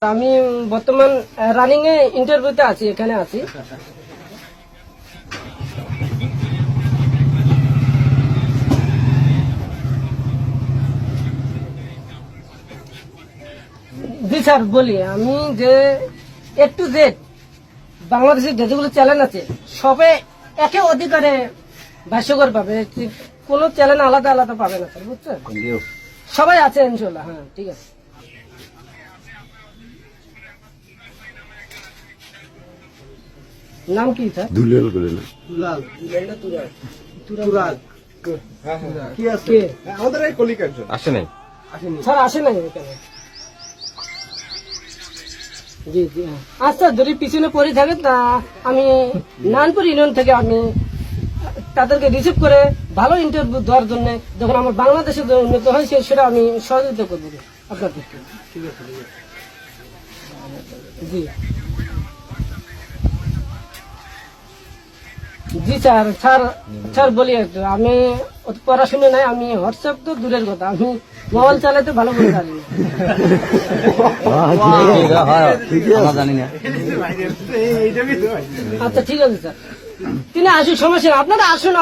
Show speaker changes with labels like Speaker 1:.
Speaker 1: আমি বর্তমান রানিং এ ইন্টারভিউতে আছি, এখানে আছি। জি স্যার, বলি আমি যে A to Z বাংলাদেশের যেগুলো চ্যানেল আছে সবে একে অধিকারে ভাষ্যকর পাবে, কোনো চ্যানেল আলাদা আলাদা পাবে না স্যার, বুঝছেন? সবাই আছে ইনশাল্লাহ। হ্যাঁ, ঠিক আছে। নাম কি স্যার?
Speaker 2: দুলাল করে না
Speaker 3: দুলাল
Speaker 1: তুরাগ।
Speaker 3: কি আছে?
Speaker 1: কে?
Speaker 3: আমাদের এই কলিগ একজন
Speaker 2: আসে নাই
Speaker 3: আসেনি।
Speaker 1: স্যার আসে নাই এখানে। জি জি, হ্যাঁ। আচ্ছা, যদি পিছনে পড়ে থাকে তা আমি নানপুর ইউনিয়ন থেকে আমি তাদেরকে রিসিভ করে ভালো ইন্টারভিউ দেওয়ার জন্য যখন আমার বাংলাদেশে যে উন্নত হয় সেটা আমি সহযোগিতা করবো আপনাদের।
Speaker 3: ঠিক আছে
Speaker 1: জি জি স্যার, স্যার স্যার বলি একটু, আমি অত পড়াশুনো নাই, আমি হোয়াটসঅ্যাপ তো দূরের কথা, আমি মোবাইল চালাতে ভালো করে জানি না।
Speaker 2: জানি না
Speaker 1: আচ্ছা ঠিক আছে স্যার, তিনি আসুন, সমস্যা নেই, আপনারা আসুন।